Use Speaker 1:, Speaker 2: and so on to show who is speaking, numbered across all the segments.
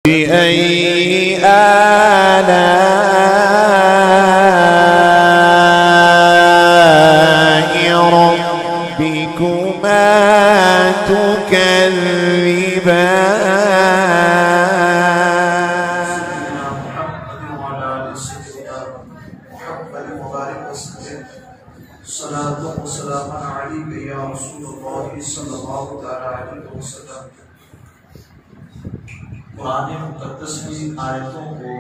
Speaker 1: بأي آلاء ربكما تكذبان.
Speaker 2: صلاة وسلام عليك يا رسول الله صلى الله عليه وسلم. قرآن مقدس کی آیتوں کو،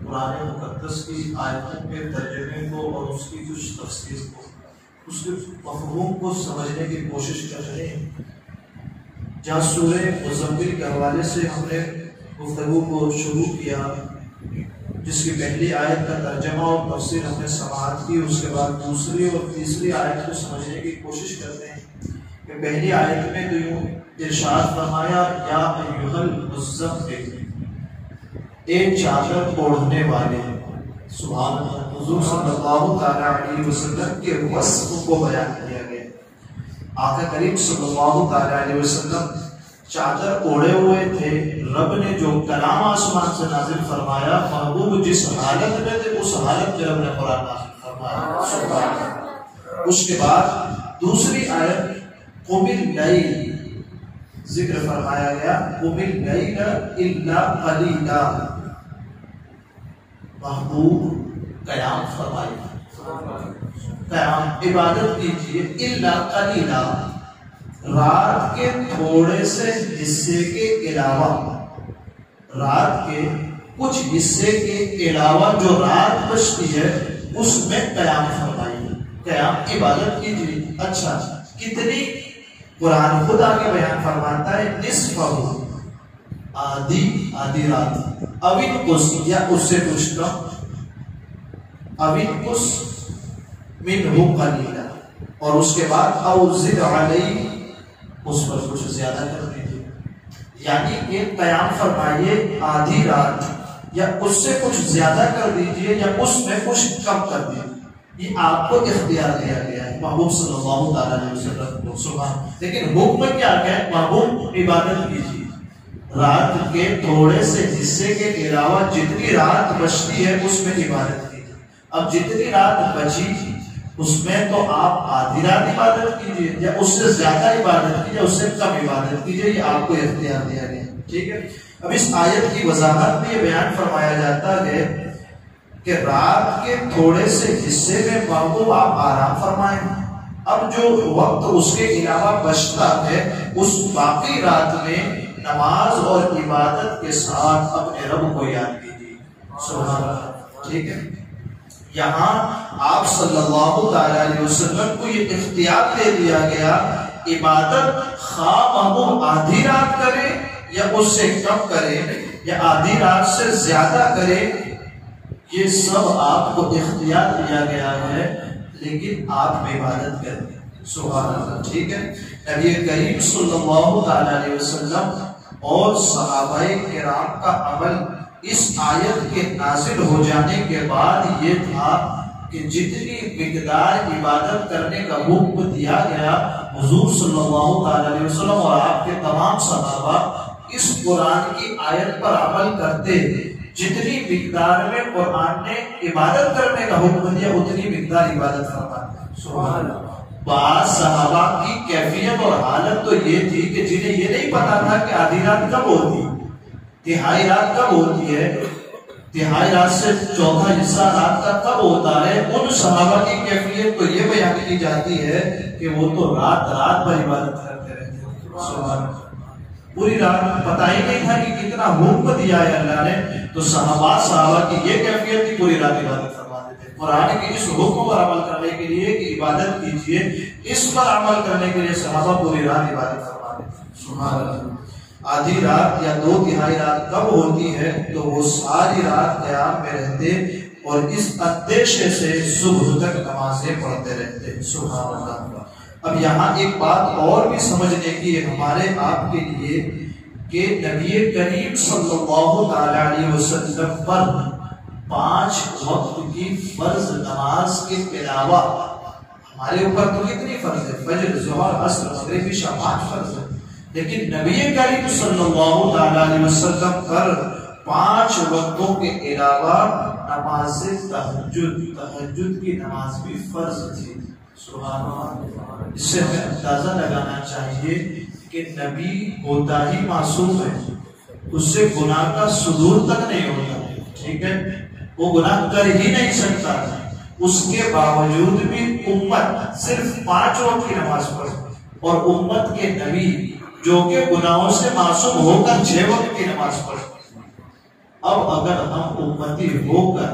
Speaker 2: قرآن مقدس کی آیتوں کے ترجمے کو اور اس کی کچھ تفسیر کو، اس کے مفہوم کو سمجھنے کی کوشش کر رہے ہیں. جہاں سورہ مزمل کے حوالے سے ہم نے گفتگو کو شروع کیا، جس کی پہلی آیت کا ترجمہ اور تفسیر ہم نے سماعت کی، اس کے بعد دوسری اور تیسری آیت کو سمجھنے کی کوشش کرتے ہیں. کہ پہلی آیت میں تو یوں ارشاد فرمایا، یا ایھا المزمل، ایک چادر اوڑھنے والے. سبحان اللہ. حضور صلی اللہ تعالی علیہ وسلم کے وصف کو بیان کیا گیا. آقا کریم صلی اللہ تعالی علیہ وسلم چادر اوڑھے ہوئے تھے. رب نے جو کلام آسمان سے نازل فرمایا، محبوب جس حالت میں تھے اس حالت میں رب نے قرآن نازل فرمایا. سبحان اللہ. اس کے بعد دوسری آیت قم اللیل ذکر فرمایا گیا، قم اللیل الا قلیلا. محبوب قیام فرمائیے، قیام عبادت کیجیے. الا قلیلا، رات کے تھوڑے سے حصے کے علاوہ، رات کے کچھ حصے کے علاوہ جو رات بچتی ہے اس میں قیام فرمائیے، قیام عبادت کیجیے. اچھا، کتنی؟ قرآن خود آگے بیان فرماتا ہے نصفہ، آدھی رات، اوین قس یا اس سے کچھ کم، اوین قس منہ قلیلا. اور اس کے بعد او زد علیہ، اس پر کچھ زیادہ کر دیجیے. یعنی یہ قیام فرمائیے آدھی رات، یا اس سے کچھ زیادہ کر دیجیے یا اس میں کچھ کم کر دیجیے. یہ آپ کو اختیار دیا گیا ہے محبوب صلی اللہ تعالی علیہ وسلم کو. سبحان. لیکن حکم کیا ہے؟ محبوب عبادت کیجیے. رات کے تھوڑے سے حصے کے علاوہ جتنی رات بچتی ہے اس میں عبادت کیجیے. اب جتنی رات بچی اس میں تو آپ آدھی رات عبادت کیجیے یا اس سے زیادہ عبادت کیجیے، اس سے کم عبادت کیجیے. یہ آپ کو اختیار دیا گیا. ٹھیک ہے. اب اس آیت کی وضاحت میں یہ بیان فرمایا جاتا ہے کہ رات کے تھوڑے سے حصے میں محبوب آپ آرام فرمائیں. اب جو وقت اس کے علاوہ بچتا ہے اس باقی رات میں نماز اور عبادت کے ساتھ اپنے رب کو یاد کیجیے. سبحان اللہ. ٹھیک ہے. یہاں آپ صلی اللہ تعالی علیہ وسلم کو یہ اختیار دے دیا گیا، عبادت خواہ محبوب آدھی رات کرے یا اس سے کم کرے یا آدھی رات سے زیادہ کرے، یہ سب آپ کو اختیار دیا گیا ہے، لیکن آپ عبادت کریں. سبحان اللہ. ٹھیک ہے. نبی کریم صلی اللہ تعالی علیہ وسلم اور صحابہ کرام کا عمل اس آیت کے نازل ہو جانے کے بعد یہ تھا کہ جتنی مقدار عبادت کرنے کا حکم دیا گیا، حضور صلی اللہ تعالی علیہ وسلم اور آپ کے تمام صحابہ اس قرآن کی آیت پر عمل کرتے. جتنی مقدار میں قرآن نے عبادت کرنے کا حکم دیا اتنی مقدار عبادت فرماتے. سبحان اللہ. بعض صحابہ کی کیفیت اور حالت تو یہ تھی کہ جنہیں یہ نہیں پتا تھا کہ آدھی رات کب ہوتی، تہائی رات کب ہوتی ہے، تہائی رات سے چوتھا حصہ رات کا کب ہوتا ہے. ان صحابہ کی کیفیت تو یہ بیان کی جاتی ہے کہ وہ تو رات بھر عبادت کرتے رہتے. سبحان اللہ. پوری رات پتہ ہی نہیں تھا کہ کتنا حکم دیا ہے اللہ نے. تو صحابہ کی یہ کیفیت تھی، پوری رات عبادت فرماتے تھے. قرآن کے اس حکم پر عمل کرنے کے لیے کہ عبادت کیجیے، اس پر عمل کرنے کے لیے صحابہ پوری رات عبادت فرماتے تھے. سبحان اللہ. آدھی رات یا دو تہائی رات کب ہوتی ہے تو وہ ساری رات قیام میں رہتے اور اس اندیشے سے صبح تک نمازیں پڑھتے رہتے. سبحان اللہ. اب یہاں ایک بات اور بھی سمجھنے کی ہے ہمارے آپ کے لیے کہ نبی کریم صلی اللہ تعالی علیہ وسلم پر 5 وقت کی فرض نماز کے علاوہ ہمارے اوپر تو کتنی فرض ہے؟ فجر، ظہر، عصر، مغرب، عشاء، 5 فرض ہے. لیکن نبی کریم صلی اللہ تعالی علیہ وسلم پر 5 وقتوں کے علاوہ نماز تہجد کی نماز بھی فرض تھی. سبحان اللہ. اس سے ہمیں اندازہ لگانا چاہیے کہ نبی ہوتا ہی معصوم ہے، اس سے گناہ کا صدور تک نہیں ہوتا. ٹھیک ہے، وہ گناہ کر ہی نہیں سکتا. اس کے باوجود بھی امت صرف 5 وقت کی نماز پڑھتی، اور امت کے نبی جو کہ گناہوں سے معصوم ہو کر 6 وقت کی نماز پڑھتے. اب اگر ہم امتی ہو کر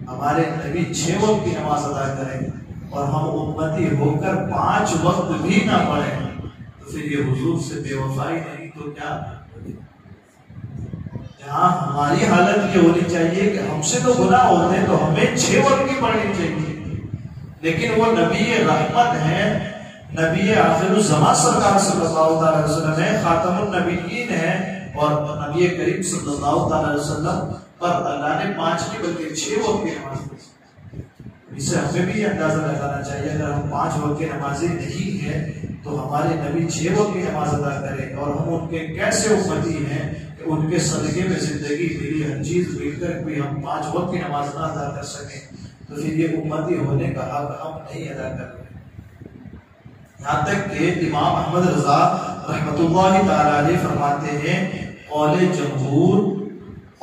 Speaker 2: ہمارے نبی 6 وقت کی نماز ادا کریں اور ہم امتی ہو کر 5 وقت بھی نہ پڑھیں تو پھر یہ حضور سے بے وفائی نہیں تو کیا؟ جہاں ہماری حالت یہ ہونی چاہیے کہ ہم سے تو گناہ ہوتے ہیں تو ہمیں 6 وقت کی پڑھنی چاہیے، لیکن وہ نبی رحمت ہے، نبی آخر الزمان سرکار صلی اللہ علیہ وسلم ہے، خاتم النبیین ہے، اور نبی کریم صلی اللہ علیہ وسلم پر اللہ نے 5 نہیں بلکہ 6 وقت کی نماز پڑھی. اس سے ہمیں بھی اندازہ لگانا چاہیے اگر ہم 5 وقت کی نمازی نہیں ہیں تو ہمارے نبی 6 وقت کی نماز ادا کریں، اور ہم ان کے کیسے امتی ہیں کہ ان کے صدقے میں زندگی ملی، ہر چیز مل کر بھی ہم 5 وقت کی نماز نہ ادا کر سکیں تو پھر یہ امتی ہونے کا حق ہم نہیں ادا کر رہے. یہاں تک کہ امام احمد رضا رحمۃ اللہ تعالی علیہ فرماتے ہیں قول جمہور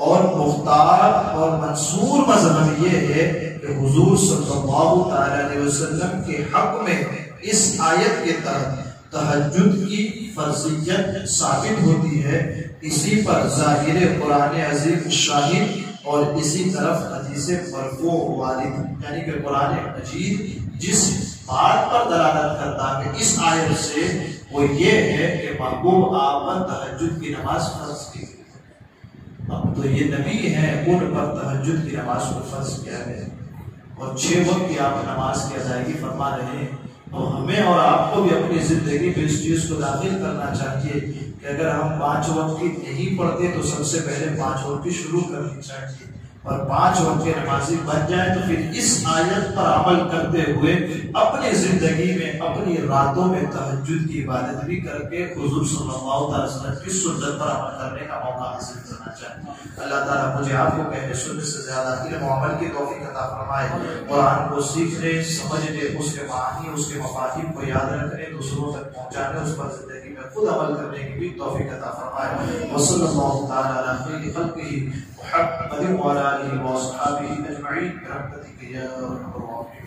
Speaker 2: اور مختار اور منصور مذہب یہ ہے کہ حضور صلی اللہ تعالی علیہ وسلم کے حق میں اس آیت کے تحت تہجد کی فرضیت ثابت ہوتی ہے. اسی پر ظاہر قرآن عظیم شاہد اور اسی طرف حدیث مرفوع وارد، یعنی کہ قرآن مجید جس بات پر دلالت کرتا ہے اس آیت سے وہ یہ ہے کہ محبوب آپ پر تہجد کی نماز فرض کی. اب تو یہ نبی ہیں، ان پر تہجد کی نماز کو فرض کیا ہے اور 6 وقت کی آپ نماز کی ادائیگی فرما رہے ہیں. تو ہمیں اور آپ کو بھی اپنی زندگی میں اس چیز کو داخل کرنا چاہیے کہ اگر ہم 5 وقت کی نہیں پڑھتے تو سب سے پہلے 5 وقت کی شروع کرنی چاہیے، اور 5 وقت کے نمازی بن جائیں تو پھر اس آیت پر عمل کرتے ہوئے اپنی زندگی میں اپنی راتوں میں تہجد کی عبادت بھی کر کے حضور صلی اللہ علیہ وسلم کی سنت پر عمل کرنے کا موقع حاصل کرنا چاہیے. اللہ تعالیٰ مجھے آپ کو کہنے سننے سے زیادہ علم و عمل کی توفیق عطا فرمائے. قرآن کو سیکھنے، سمجھنے، اس کے معانی، اس کے مفاہیم کو یاد رکھنے، دوسروں تک پہنچانے، اس پر زندگی میں خود عمل کرنے کی بھی توفیق عطا فرمائے. وصلی اللہ تعالی علی خیر خلقہ محمد وعلی آلہ وصحبہ اجمعین برحمتک یا ارحم الراحمین.